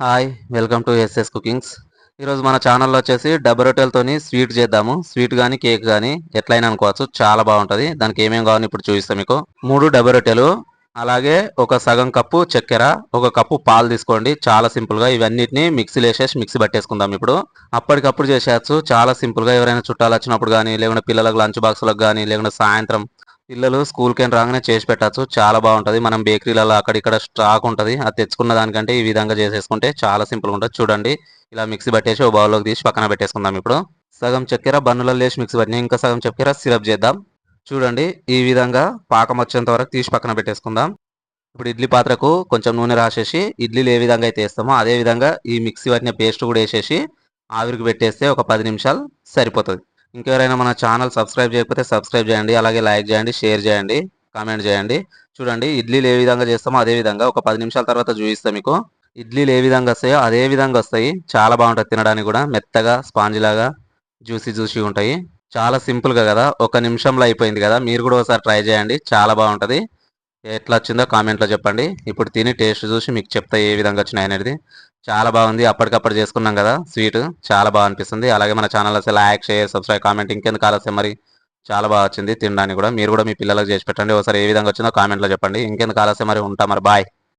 Hi welcome to SS cookings. ఈరోజు మన ఛానల్లో వచ్చేసి డబ్బు రొట్టెలతోని స్వీట్ చేద్దాము. స్వీట్ కానీ కేక్ కానీ ఎట్లయినా అనుకోవచ్చు, చాలా బాగుంటుంది. దానికి ఏమేమి కావాలని ఇప్పుడు చూపిస్తాం మీకు. 3 డబ్బు రొట్టెలు, అలాగే ఒక సగం కప్పు చక్కెర, ఒక కప్పు పాలు తీసుకోండి. చాలా సింపుల్గా ఇవన్నిటిని మిక్సీలో వేసేసి మిక్సీ పట్టేసుకుందాం. ఇప్పుడు అప్పటికప్పుడు చేసేయచ్చు, చాలా సింపుల్గా. ఎవరైనా చుట్టాలు వచ్చినప్పుడు కానీ, లేకుంటే పిల్లలకు లంచ్ బాక్సులకు కానీ, లేకుంటే సాయంత్రం పిల్లలు స్కూల్కి రాగానే చేసి పెట్టచ్చు. చాలా బాగుంటుంది. మనం బేకరీలలో అక్కడిక్కడ స్టాక్ ఉంటుంది, అది తెచ్చుకున్న దానికంటే ఈ విధంగా చేసేసుకుంటే చాలా సింపుల్గా ఉంటుంది. చూడండి, ఇలా మిక్సీ పట్టేసి ఒక బౌల్లోకి తీసి పక్కన పెట్టేసుకుందాం. ఇప్పుడు సగం చక్కెర బన్నులలో వేసి మిక్సీ పట్టిన, ఇంకా సగం చక్కెర సిరప్ చేద్దాం. చూడండి, ఈ విధంగా పాకం వచ్చేంత వరకు తీసి పక్కన పెట్టేసుకుందాం. ఇప్పుడు ఇడ్లీ పాత్రకు కొంచెం నూనె రాసేసి ఇడ్లీలు ఏ విధంగా అయితే వేస్తామో అదే విధంగా ఈ మిక్సీ పట్టిన పేస్ట్ కూడా వేసేసి ఆవిరికి పెట్టేస్తే ఒక 10 నిమిషాలు సరిపోతుంది. ఇంకెవరైనా మన ఛానల్ సబ్స్క్రైబ్ చేయకపోతే సబ్స్క్రైబ్ చేయండి, అలాగే లైక్ చేయండి, షేర్ చేయండి, కామెంట్ చేయండి. చూడండి, ఇడ్లీలు ఏ విధంగా చేస్తామో అదే విధంగా ఒక 10 నిమిషాల తర్వాత చూపిస్తాం మీకు. ఇడ్లీలు ఏ విధంగా వస్తాయో అదే విధంగా వస్తాయి. చాలా బాగుంటుంది, తినడానికి కూడా మెత్తగా స్పాంజ్ లాగా జ్యూసీ జ్యూసీ ఉంటాయి. చాలా సింపుల్గా కదా, ఒక నిమిషంలో అయిపోయింది కదా. మీరు కూడా ఒకసారి ట్రై చేయండి, చాలా బాగుంటుంది. ఎట్లా వచ్చిందో కామెంట్లో చెప్పండి. ఇప్పుడు తిని టేస్ట్ చూసి మీకు చెప్తా ఏ విధంగా వచ్చినాయి అనేది. చాలా బాగుంది, అప్పటికప్పుడు చేసుకున్నాం కదా స్వీట్, చాలా బాగా అనిపిస్తుంది. అలాగే మన ఛానల్ అసలు లైక్, షేర్, సబ్స్క్రైబ్, కామెంట్ ఇంకెందుకు ఆలస్యం మరి. చాలా బాగా వచ్చింది తినడానికి కూడా. మీరు కూడా మీ పిల్లలకు చేసి పెట్టండి. ఒకసారి ఏ విధంగా వచ్చిందో కామెంట్లో చెప్పండి. ఇంకెందుకు ఆలస్యం మరి. ఉంటా మరి, బాయ్.